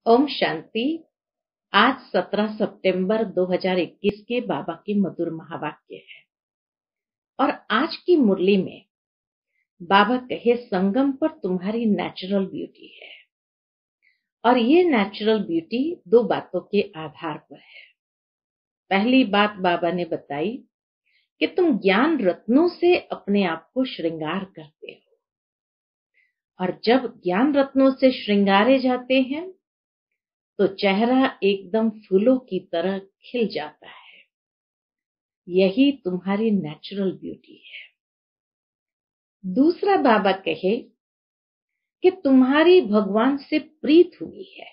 ओम शांति। आज 17 सितंबर 2021 के बाबा के मधुर महावाक्य है और आज की मुरली में बाबा कहे संगम पर तुम्हारी नेचुरल ब्यूटी है। और ये नेचुरल ब्यूटी दो बातों के आधार पर है। पहली बात बाबा ने बताई कि तुम ज्ञान रत्नों से अपने आप को श्रृंगार करते हो और जब ज्ञान रत्नों से श्रृंगारे जाते हैं तो चेहरा एकदम फूलों की तरह खिल जाता है। यही तुम्हारी नेचुरल ब्यूटी है। दूसरा बाबा कहे कि तुम्हारी भगवान से प्रीत हुई है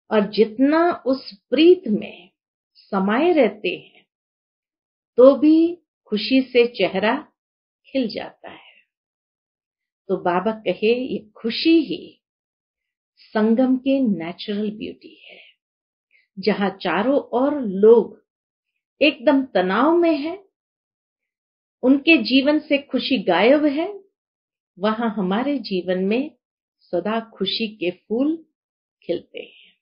और जितना उस प्रीत में समाये रहते हैं तो भी खुशी से चेहरा खिल जाता है। तो बाबा कहे ये खुशी ही संगम के नेचुरल ब्यूटी है। जहां चारों ओर लोग एकदम तनाव में है, उनके जीवन से खुशी गायब है, वहां हमारे जीवन में सदा खुशी के फूल खिलते हैं।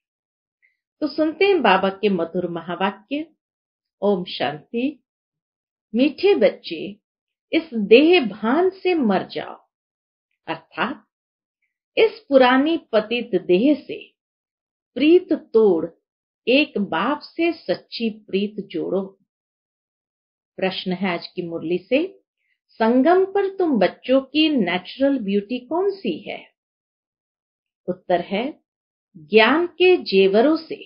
तो सुनते हैं बाबा के मधुर महावाक्य। ओम शांति। मीठे बच्चे, इस देह भान से मर जाओ, अर्थात इस पुरानी पतित देह से प्रीत तोड़ एक बाप से सच्ची प्रीत जोड़ो। प्रश्न है आज की मुरली से, संगम पर तुम बच्चों की नेचुरल ब्यूटी कौन सी है? उत्तर है ज्ञान के जेवरों से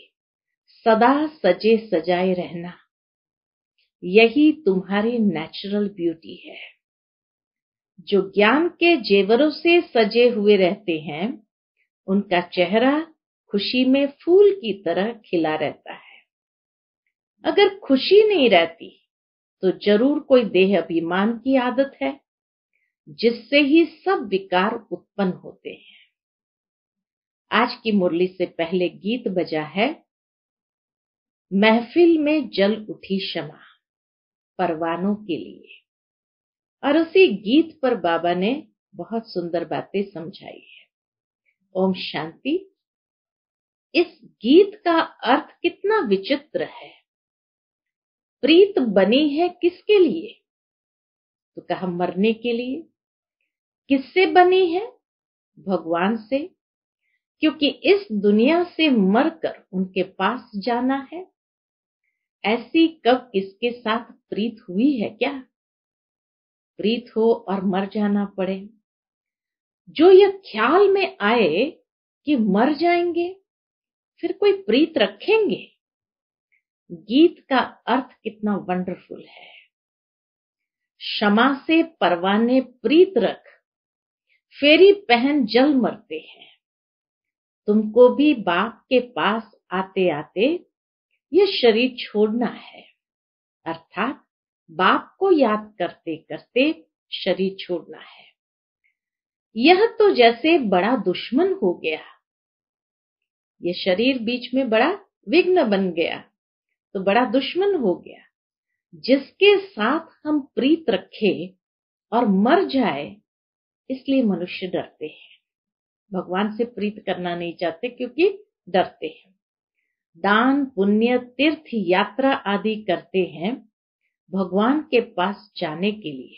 सदा सजे सजाए रहना। यही तुम्हारी नेचुरल ब्यूटी है। जो ज्ञान के जेवरों से सजे हुए रहते हैं उनका चेहरा खुशी में फूल की तरह खिला रहता है। अगर खुशी नहीं रहती तो जरूर कोई देह अभिमान की आदत है जिससे ही सब विकार उत्पन्न होते हैं। आज की मुरली से पहले गीत बजा है, महफिल में जल उठी शमा परवानों के लिए। और उसी गीत पर बाबा ने बहुत सुंदर बातें समझाई है। ओम शांति। इस गीत का अर्थ कितना विचित्र है। प्रीत बनी है किसके लिए? तो कहा मरने के लिए। किससे बनी है? भगवान से, क्योंकि इस दुनिया से मरकर उनके पास जाना है। ऐसी कब किसके साथ प्रीत हुई है क्या? प्रीत हो और मर जाना पड़े। जो यह ख्याल में आए कि मर जाएंगे फिर कोई प्रीत रखेंगे। गीत का अर्थ कितना वंडरफुल है। क्षमा से परवाने प्रीत रख, फेरी पहन जल मरते हैं। तुमको भी बाप के पास आते आते ये शरीर छोड़ना है, अर्थात बाप को याद करते करते शरीर छोड़ना है। यह तो जैसे बड़ा दुश्मन हो गया। ये शरीर बीच में बड़ा विघ्न बन गया तो बड़ा दुश्मन हो गया। जिसके साथ हम प्रीत रखे और मर जाए इसलिए मनुष्य डरते हैं। भगवान से प्रीत करना नहीं चाहते क्योंकि डरते हैं। दान पुण्य तीर्थ यात्रा आदि करते हैं भगवान के पास जाने के लिए।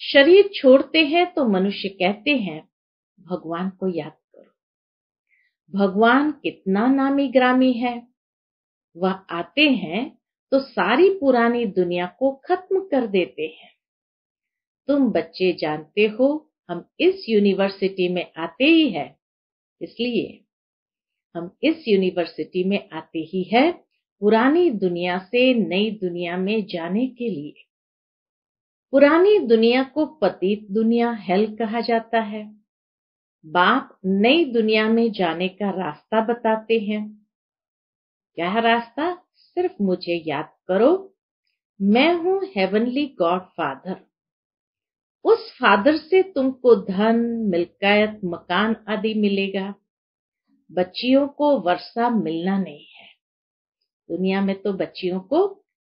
शरीर छोड़ते हैं तो मनुष्य कहते हैं भगवान को याद करो। भगवान कितना नामी ग्रामी है। वह आते हैं तो सारी पुरानी दुनिया को खत्म कर देते हैं। तुम बच्चे जानते हो हम इस यूनिवर्सिटी में आते ही है, इसलिए हम इस यूनिवर्सिटी में आते ही है पुरानी दुनिया से नई दुनिया में जाने के लिए। पुरानी दुनिया को पतित दुनिया हेल कहा जाता है। बाप नई दुनिया में जाने का रास्ता बताते हैं। क्या रास्ता? सिर्फ मुझे याद करो, मैं हूं हेवनली गॉड फादर। उस फादर से तुमको धन मिल्कियत मकान आदि मिलेगा। बच्चियों को वर्षा मिलना नहीं है। दुनिया में तो बच्चियों को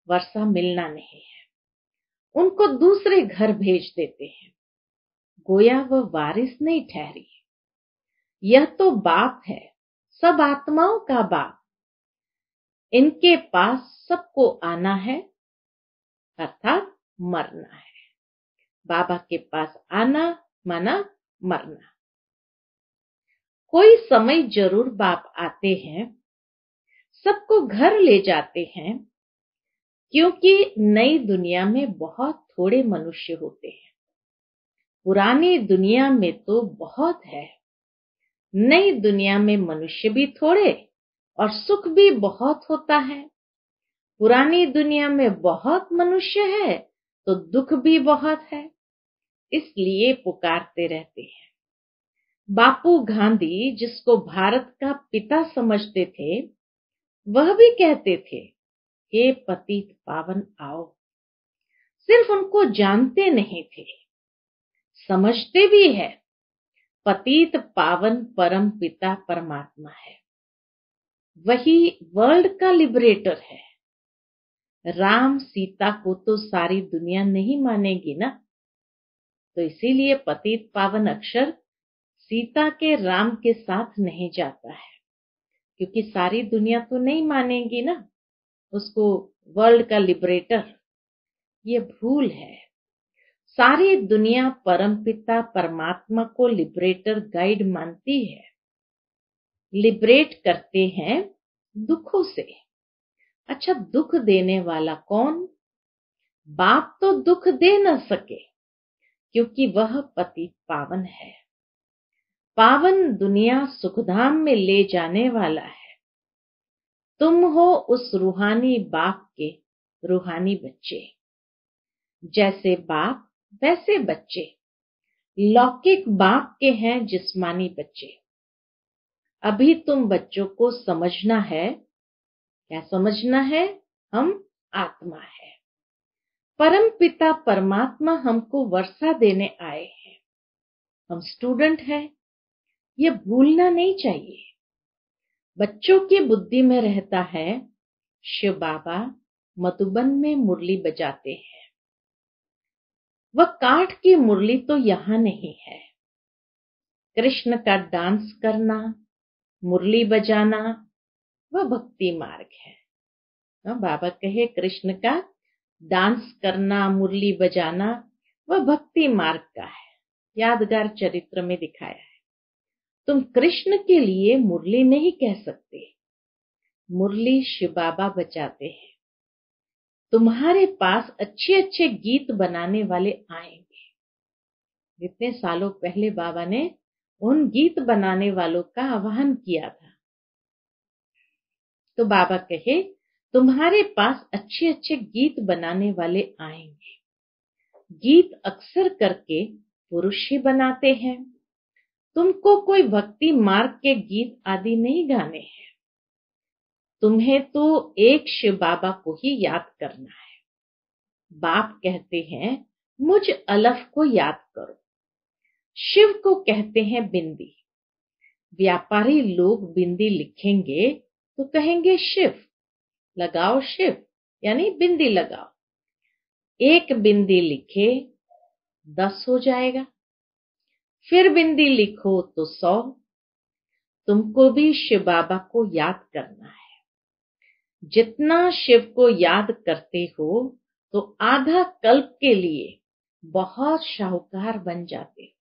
वर्षा मिलना नहीं है। उनको दूसरे घर भेज देते हैं, गोया वह वारिस नहीं ठहरी। यह तो बाप है सब आत्माओं का बाप, इनके पास सबको आना है अर्थात मरना है। बाबा के पास आना माना मरना। कोई समय जरूर बाप आते हैं, सबको घर ले जाते हैं, क्योंकि नई दुनिया में बहुत थोड़े मनुष्य होते हैं। पुरानी दुनिया में तो बहुत है, नई दुनिया में मनुष्य भी थोड़े और सुख भी बहुत होता है। पुरानी दुनिया में बहुत मनुष्य है तो दुख भी बहुत है, इसलिए पुकारते रहते हैं। बापू गांधी, जिसको भारत का पिता समझते थे, वह भी कहते थे, हे पतित पावन आओ। सिर्फ उनको जानते नहीं थे, समझते भी है। पतित पावन परम पिता परमात्मा है, वही वर्ल्ड का लिबरेटर है। राम सीता को तो सारी दुनिया नहीं मानेगी ना, तो इसीलिए पतित पावन अक्षर सीता के राम के साथ नहीं जाता है, क्योंकि सारी दुनिया तो नहीं मानेगी ना उसको वर्ल्ड का लिबरेटर। ये भूल है। सारी दुनिया परमपिता परमात्मा को लिबरेटर गाइड मानती है। लिबरेट करते हैं दुखों से। अच्छा, दुख देने वाला कौन? बाप तो दुख दे न सके, क्योंकि वह पतित पावन है। पावन दुनिया सुखधाम में ले जाने वाला है। तुम हो उस रूहानी बाप के रूहानी बच्चे। जैसे बाप वैसे बच्चे। लौकिक बाप के हैं जिस्मानी बच्चे। अभी तुम बच्चों को समझना है। क्या समझना है? हम आत्मा है। परम पिता परमात्मा हमको वर्षा देने आए हैं। हम स्टूडेंट हैं, ये भूलना नहीं चाहिए। बच्चों की बुद्धि में रहता है शिव बाबा मधुबन में मुरली बजाते हैं। वह काठ की मुरली तो यहाँ नहीं है। कृष्ण का डांस करना, मुरली बजाना, वह भक्ति मार्ग है। बाबा कहे कृष्ण का डांस करना, मुरली बजाना, वह भक्ति मार्ग का है। यादगार चरित्र में दिखाया है। तुम कृष्ण के लिए मुरली नहीं कह सकते, मुरली शिव बाबा बजाते हैं। तुम्हारे पास अच्छे अच्छे गीत बनाने वाले आएंगे। जितने सालों पहले बाबा ने उन गीत बनाने वालों का आह्वान किया था, तो बाबा कहे तुम्हारे पास अच्छे अच्छे गीत बनाने वाले आएंगे। गीत अक्सर करके पुरुष ही बनाते हैं। तुमको कोई भक्ति मार्ग के गीत आदि नहीं गाने हैं। तुम्हें तो एक शिव बाबा को ही याद करना है। बाप कहते हैं मुझ अलफ को याद करो। शिव को कहते हैं बिंदी। व्यापारी लोग बिंदी लिखेंगे तो कहेंगे शिव, लगाओ शिव, यानी बिंदी लगाओ। एक बिंदी लिखे 10 हो जाएगा, फिर बिंदी लिखो तो 100। तुमको भी शिव बाबा को याद करना है। जितना शिव को याद करते हो तो आधा कल्प के लिए बहुत शाहूकार बन जाते।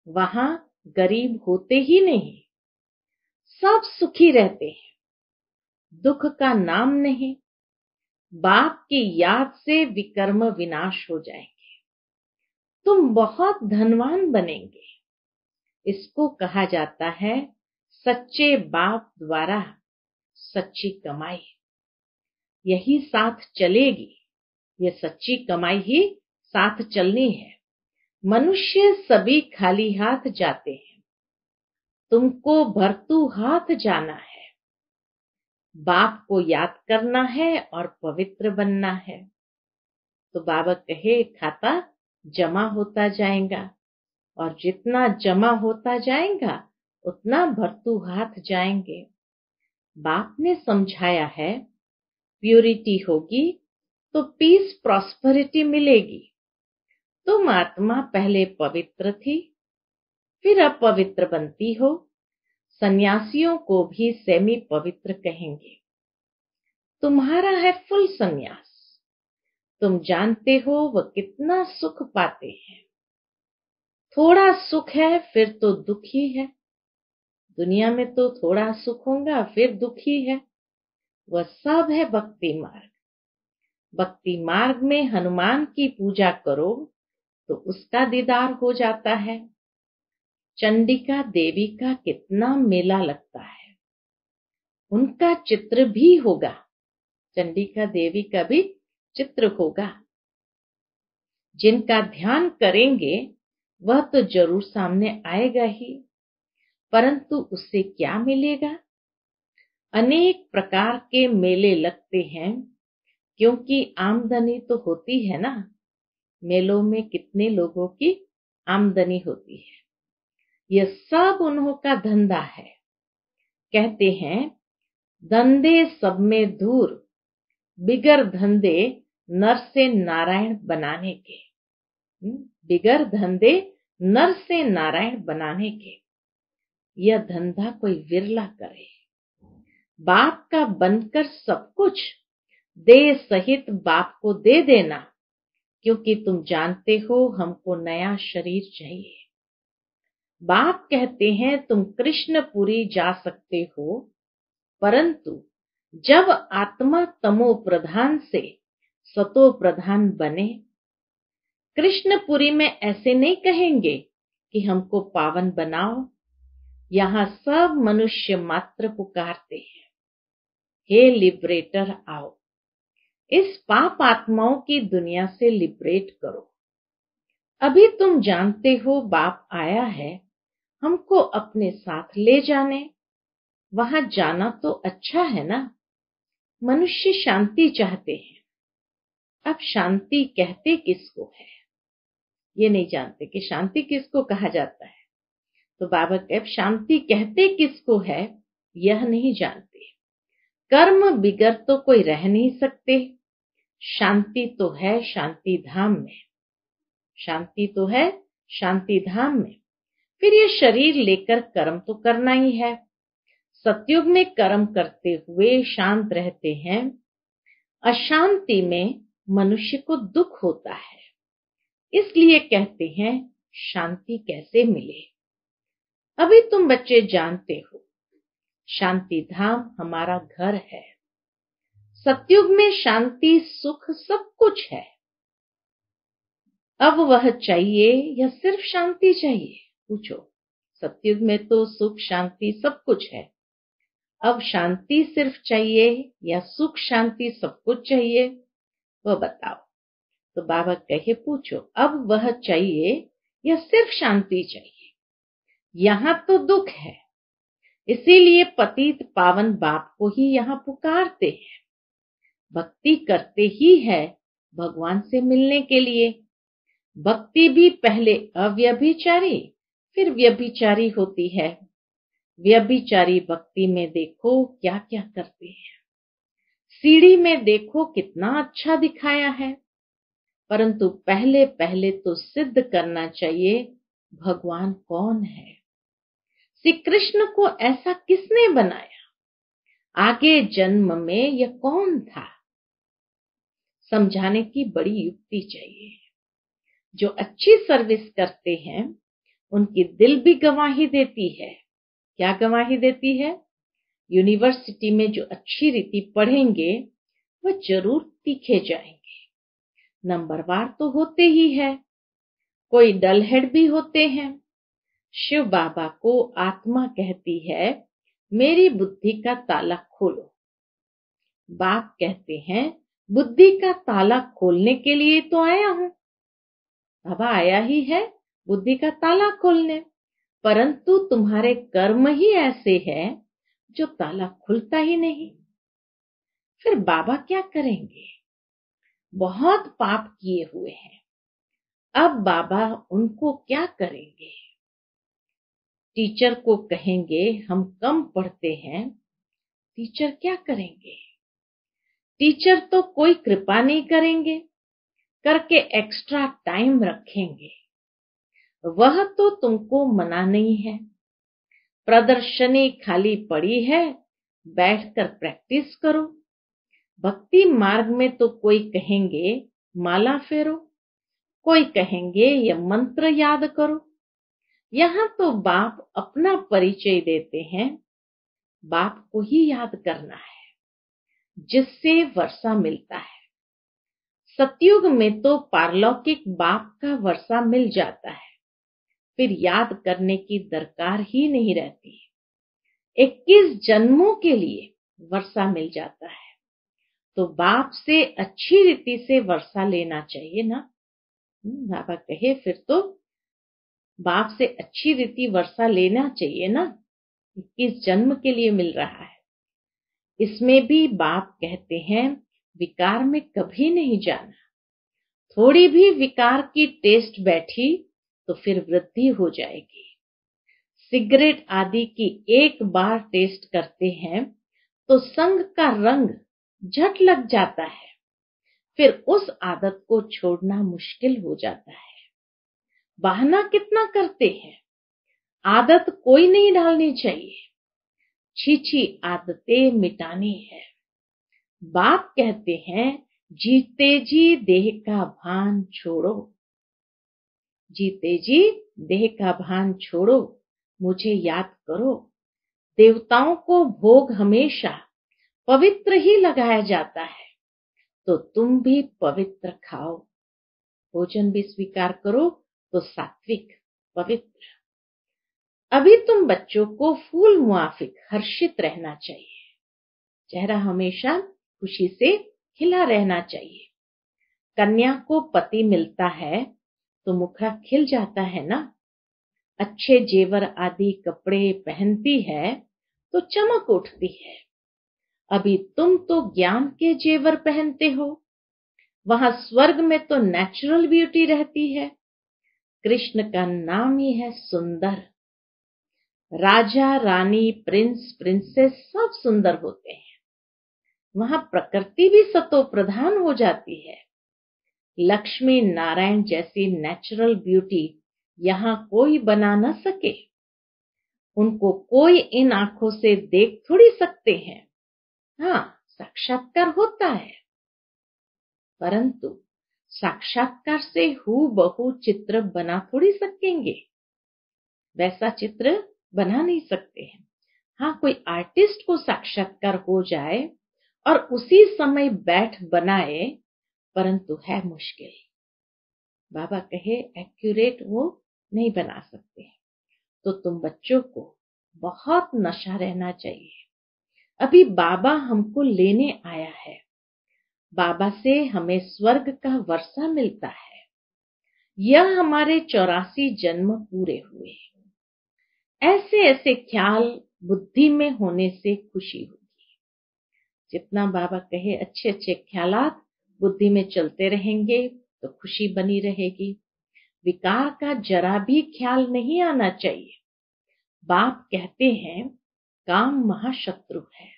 वहां गरीब होते ही नहीं, सब सुखी रहते हैं। दुख का नाम नहीं। बाप की याद से विकर्म विनाश हो जाएंगे। तुम बहुत धनवान बनेंगे। इसको कहा जाता है सच्चे बाप द्वारा सच्ची कमाई। यही साथ चलेगी। ये सच्ची कमाई ही साथ चलनी है। मनुष्य सभी खाली हाथ जाते हैं, तुमको भरतू हाथ जाना है। बाप को याद करना है और पवित्र बनना है। तो बाबा कहे खाता जमा होता जाएगा, और जितना जमा होता जाएगा उतना भरतू हाथ जाएंगे। बाप ने समझाया है प्यूरिटी होगी तो पीस प्रॉस्पेरिटी मिलेगी। तुम आत्मा पहले पवित्र थी, फिर अपवित्र बनती हो। सन्यासियों को भी सेमी पवित्र कहेंगे। तुम्हारा है फुल सन्यास। तुम जानते हो वह कितना सुख पाते हैं। थोड़ा सुख है फिर तो दुख ही है। दुनिया में तो थोड़ा सुख होगा फिर दुख ही है। वह सब है भक्ति मार्ग। भक्ति मार्ग में हनुमान की पूजा करो तो उसका दीदार हो जाता है। चंडिका देवी का कितना मेला लगता है। उनका चित्र भी होगा। चंडिका देवी का भी चित्र होगा। जिनका ध्यान करेंगे वह तो जरूर सामने आएगा ही, परंतु उससे क्या मिलेगा? अनेक प्रकार के मेले लगते हैं, क्योंकि आमदनी तो होती है ना। मेलों में कितने लोगों की आमदनी होती है। यह सब उन्हों का धंधा है। कहते हैं धंधे सब में दूर, बिगर धंधे नर से नारायण बनाने के। बिगर धंधे नर से नारायण बनाने के। यह धंधा कोई विरला करे। बाप का बनकर सब कुछ देह सहित बाप को दे देना, क्योंकि तुम जानते हो हमको नया शरीर चाहिए। बाप कहते हैं तुम कृष्णपुरी जा सकते हो, परंतु जब आत्मा तमो प्रधान से सतो प्रधान बने। कृष्णपुरी में ऐसे नहीं कहेंगे कि हमको पावन बनाओ। यहाँ सब मनुष्य मात्र पुकारते हैं, हे लिबरेटर आओ, इस पाप आत्माओं की दुनिया से लिबरेट करो। अभी तुम जानते हो बाप आया है हमको अपने साथ ले जाने। वहां जाना तो अच्छा है ना। मनुष्य शांति चाहते हैं। अब शांति कहते किसको है ये नहीं जानते कि शांति किसको कहा जाता है। तो बाबा कहते शांति कहते किसको है यह नहीं जानते। कर्म बिगर तो कोई रह नहीं सकते। शांति तो है शांति धाम में। शांति तो है शांति धाम में। फिर ये शरीर लेकर कर्म तो करना ही है। सतयुग में कर्म करते हुए शांत रहते हैं। अशांति में मनुष्य को दुख होता है। इसलिए कहते हैं शांति कैसे मिले। अभी तुम बच्चे जानते हो शांति धाम हमारा घर है। सतयुग में शांति सुख सब कुछ है। अब वह चाहिए या सिर्फ शांति चाहिए? पूछो। सतयुग में तो सुख शांति सब कुछ है। अब शांति सिर्फ चाहिए या सुख शांति सब कुछ चाहिए, वह बताओ। तो बाबा कहे पूछो, अब वह चाहिए या सिर्फ शांति चाहिए? यहाँ तो दुख है, इसीलिए पतित पावन बाप को ही यहाँ पुकारते हैं। भक्ति करते ही है भगवान से मिलने के लिए। भक्ति भी पहले अव्यभिचारी फिर व्यभिचारी होती है। व्यभिचारी भक्ति में देखो क्या क्या करते हैं। सीढ़ी में देखो कितना अच्छा दिखाया है, परंतु पहले पहले तो सिद्ध करना चाहिए भगवान कौन है। श्री कृष्ण को ऐसा किसने बनाया? आगे जन्म में यह कौन था? समझाने की बड़ी युक्ति चाहिए। जो अच्छी सर्विस करते हैं उनकी दिल भी गवाही देती है। क्या गवाही देती है? यूनिवर्सिटी में जो अच्छी रीति पढ़ेंगे वह जरूर तीखे जाएंगे। नंबरवार तो होते ही है। कोई डल हेड भी होते हैं। शिव बाबा को आत्मा कहती है मेरी बुद्धि का ताला खोलो। बाप कहते हैं बुद्धि का ताला खोलने के लिए तो आया हूं। बाबा आया ही है बुद्धि का ताला खोलने, परंतु तुम्हारे कर्म ही ऐसे हैं जो ताला खुलता ही नहीं। फिर बाबा क्या करेंगे? बहुत पाप किए हुए हैं। अब बाबा उनको क्या करेंगे? टीचर को कहेंगे हम कम पढ़ते हैं। टीचर क्या करेंगे? टीचर तो कोई कृपा नहीं करेंगे, करके एक्स्ट्रा टाइम रखेंगे। वह तो तुमको मना नहीं है, प्रदर्शनी खाली पड़ी है, बैठकर प्रैक्टिस करो। भक्ति मार्ग में तो कोई कहेंगे माला फेरो, कोई कहेंगे ये मंत्र याद करो। यहाँ तो बाप अपना परिचय देते हैं, बाप को ही याद करना है जिससे वर्षा मिलता है। सतयुग में तो पारलौकिक बाप का वर्षा मिल जाता है, फिर याद करने की दरकार ही नहीं रहती। 21 जन्मों के लिए वर्षा मिल जाता है, तो बाप से अच्छी रीति से वर्षा लेना चाहिए ना। बाबा कहे फिर तो बाप से अच्छी रीति वर्षा लेना चाहिए ना, 21 जन्म के लिए मिल रहा है। इसमें भी बाप कहते हैं विकार में कभी नहीं जाना। थोड़ी भी विकार की टेस्ट बैठी तो फिर वृद्धि हो जाएगी। सिगरेट आदि की एक बार टेस्ट करते हैं तो संग का रंग झट लग जाता है, फिर उस आदत को छोड़ना मुश्किल हो जाता है। बहाना कितना करते हैं, आदत कोई नहीं डालनी चाहिए, छी आदतें मिटानी है। बाप कहते हैं जीते जी देह का भान छोड़ो, जीते जी देह का भान छोड़ो, मुझे याद करो। देवताओं को भोग हमेशा पवित्र ही लगाया जाता है, तो तुम भी पवित्र खाओ। भोजन भी स्वीकार करो तो सात्विक पवित्र। अभी तुम बच्चों को फूल मुआफिक हर्षित रहना चाहिए, चेहरा हमेशा खुशी से खिला रहना चाहिए। कन्या को पति मिलता है तो मुखड़ा खिल जाता है ना। अच्छे जेवर आदि कपड़े पहनती है तो चमक उठती है। अभी तुम तो ज्ञान के जेवर पहनते हो, वहां स्वर्ग में तो नेचुरल ब्यूटी रहती है। कृष्ण का नाम ही है सुंदर। राजा रानी प्रिंस प्रिंसेस सब सुंदर होते हैं, वहां प्रकृति भी सतो प्रधान हो जाती है। लक्ष्मी नारायण जैसी नेचुरल ब्यूटी यहाँ कोई बना न सके। उनको कोई इन आंखों से देख थोड़ी सकते हैं। हाँ, साक्षात्कार होता है, परंतु साक्षात्कार से हूबहू चित्र बना थोड़ी सकेंगे, वैसा चित्र बना नहीं सकते हैं। हाँ, कोई आर्टिस्ट को साक्षात्कार हो जाए और उसी समय बैठ बनाए, परंतु है मुश्किल। बाबा कहे एक्यूरेट वो नहीं बना सकते। तो तुम बच्चों को बहुत नशा रहना चाहिए। अभी बाबा हमको लेने आया है, बाबा से हमें स्वर्ग का वर्षा मिलता है। यह हमारे 84 जन्म पूरे हुए। ऐसे ऐसे ख्याल बुद्धि में होने से खुशी होगी। जितना बाबा कहे अच्छे अच्छे ख्यालात बुद्धि में चलते रहेंगे तो खुशी बनी रहेगी। विकार का जरा भी ख्याल नहीं आना चाहिए। बाप कहते हैं काम महाशत्रु है।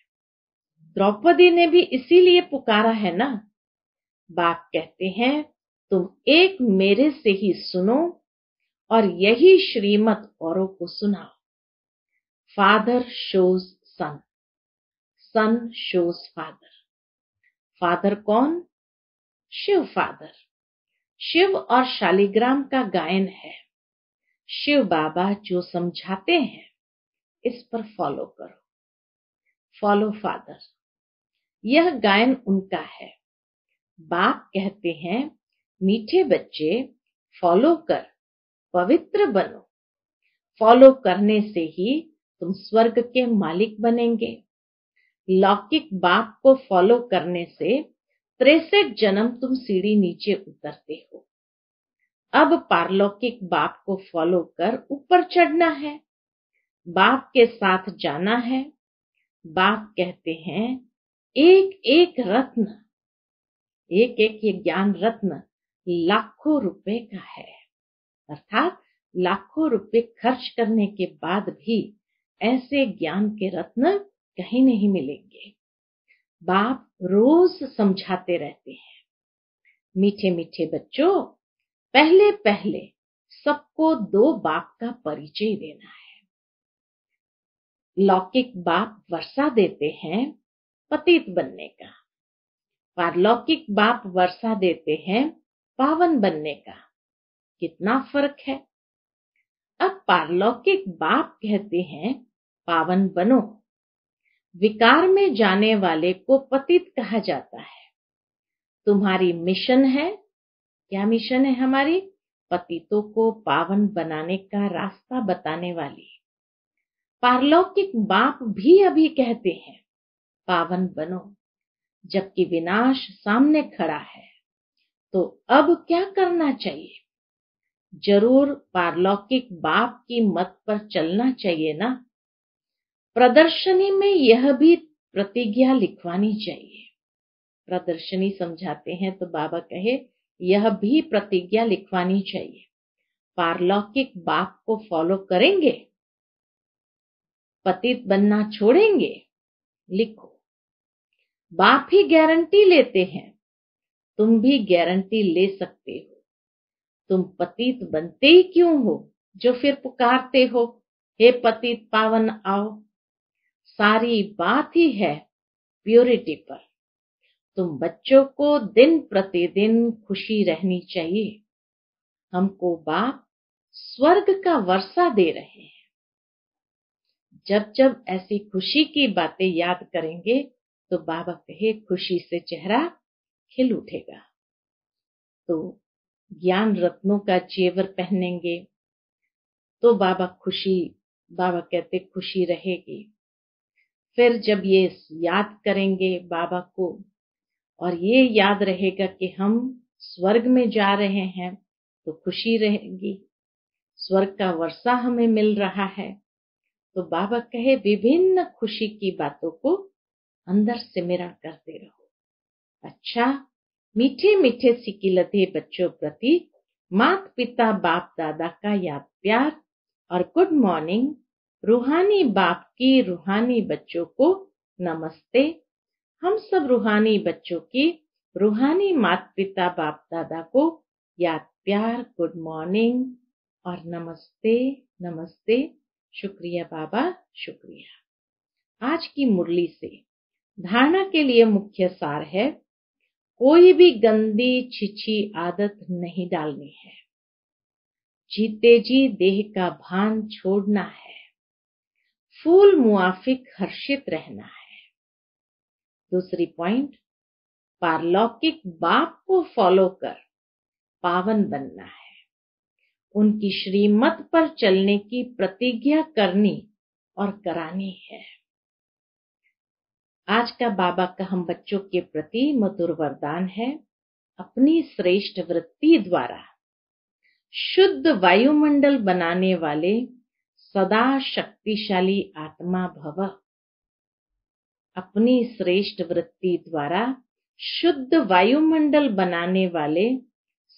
द्रौपदी ने भी इसीलिए पुकारा है ना। बाप कहते हैं तुम एक मेरे से ही सुनो और यही श्रीमत औरों को सुनाओ। फादर शोज सन, सन शोज फादर। फादर कौन? शिव फादर। शिव और शालिग्राम का गायन है। शिव बाबा जो समझाते हैं इस पर फॉलो करो। फॉलो फादर, यह गायन उनका है। बाप कहते हैं मीठे बच्चे फॉलो कर पवित्र बनो। फॉलो करने से ही तुम स्वर्ग के मालिक बनेंगे। लौकिक बाप को फॉलो करने से 63 जन्म तुम सीढ़ी नीचे उतरते हो। अब पारलौकिक बाप को फॉलो कर ऊपर चढ़ना है, बाप के साथ जाना है। बाप कहते हैं एक एक रत्न, एक एक ये ज्ञान रत्न लाखों रुपए का है। अर्थात लाखों रुपए खर्च करने के बाद भी ऐसे ज्ञान के रत्न कहीं नहीं मिलेंगे। बाप रोज समझाते रहते हैं मीठे मीठे बच्चों, पहले पहले सबको 2 बाप का परिचय देना है। लौकिक बाप वर्षा देते हैं पतित बनने का, पारलौकिक बाप वर्षा देते हैं पावन बनने का। कितना फर्क है। अब पारलौकिक बाप कहते हैं पावन बनो। विकार में जाने वाले को पतित कहा जाता है। तुम्हारी मिशन है, क्या मिशन है हमारी? पतितों को पावन बनाने का रास्ता बताने वाली। पारलौकिक बाप भी अभी कहते हैं पावन बनो, जबकि विनाश सामने खड़ा है। तो अब क्या करना चाहिए? जरूर पारलौकिक बाप की मत पर चलना चाहिए ना। प्रदर्शनी में यह भी प्रतिज्ञा लिखवानी चाहिए। प्रदर्शनी समझाते हैं तो बाबा कहे यह भी प्रतिज्ञा लिखवानी चाहिए। पारलौकिक बाप को फॉलो करेंगे, पतित बनना छोड़ेंगे? लिखो। बाप ही गारंटी लेते हैं, तुम भी गारंटी ले सकते हो। तुम पतित बनते ही क्यों हो जो फिर पुकारते हो हे पतित पावन आओ। सारी बात ही है प्योरिटी पर। तुम बच्चों को दिन प्रतिदिन खुशी रहनी चाहिए। हमको बाप स्वर्ग का वर्षा दे रहे हैं। जब जब ऐसी खुशी की बातें याद करेंगे तो बाबा कहे खुशी से चेहरा खिल उठेगा। तो ज्ञान रत्नों का जेवर पहनेंगे तो बाबा कहते खुशी रहेगी। फिर जब ये याद करेंगे बाबा को और ये याद रहेगा कि हम स्वर्ग में जा रहे हैं तो खुशी रहेगी। स्वर्ग का वर्षा हमें मिल रहा है। तो बाबा कहे विभिन्न खुशी की बातों को अंदर सिमरण करते रहो। अच्छा, मीठे मीठे सिकिलते बच्चों प्रति माता पिता बाप दादा का याद प्यार और गुड मॉर्निंग। रूहानी बाप की रूहानी बच्चों को नमस्ते। हम सब रूहानी बच्चों की रूहानी माता पिता बाप दादा को याद प्यार, गुड मॉर्निंग और नमस्ते नमस्ते। शुक्रिया बाबा, शुक्रिया। आज की मुरली से धारणा के लिए मुख्य सार है, कोई भी गंदी छिछी आदत नहीं डालनी है। जीते जी देह का भान छोड़ना है। फूल मुआफिक हर्षित रहना है। दूसरी पॉइंट, पारलौकिक बाप को फॉलो कर पावन बनना है। उनकी श्रीमत पर चलने की प्रतिज्ञा करनी और करानी है। आज का बाबा का हम बच्चों के प्रति मधुर वरदान है, अपनी श्रेष्ठ वृत्ति द्वारा शुद्ध वायुमंडल बनाने वाले सदा शक्तिशाली आत्मा भव। अपनी श्रेष्ठ वृत्ति द्वारा शुद्ध वायुमंडल बनाने वाले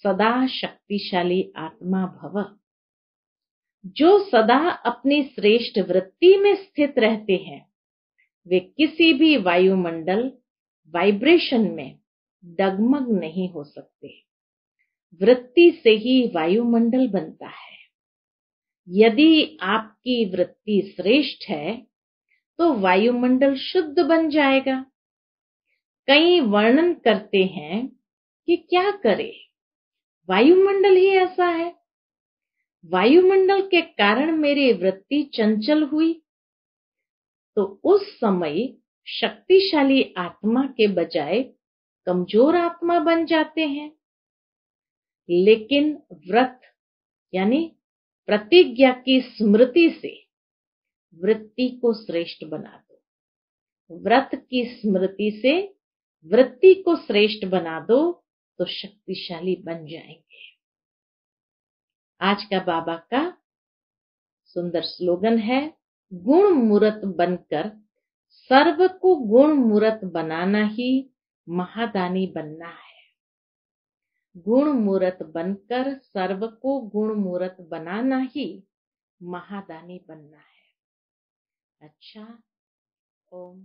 सदा शक्तिशाली आत्मा भव। जो सदा अपनी श्रेष्ठ वृत्ति में स्थित रहते हैं वे किसी भी वायुमंडल वाइब्रेशन में डगमग नहीं हो सकते। वृत्ति से ही वायुमंडल बनता है। यदि आपकी वृत्ति श्रेष्ठ है तो वायुमंडल शुद्ध बन जाएगा। कई वर्णन करते हैं कि क्या करे, वायुमंडल ही ऐसा है। वायुमंडल के कारण मेरी वृत्ति चंचल हुई। तो उस समय शक्तिशाली आत्मा के बजाय कमजोर आत्मा बन जाते हैं। लेकिन व्रत यानी प्रतिज्ञा की स्मृति से वृत्ति को श्रेष्ठ बना दो। व्रत की स्मृति से वृत्ति को श्रेष्ठ बना दो तो शक्तिशाली बन जाएंगे। आज का बाबा का सुंदर स्लोगन है, गुण मूर्त बनकर सर्व को गुण मूर्त बनाना ही महादानी बनना है। गुण मूर्त बनकर सर्व को गुण मूर्त बनाना ही महादानी बनना है। अच्छा, ओम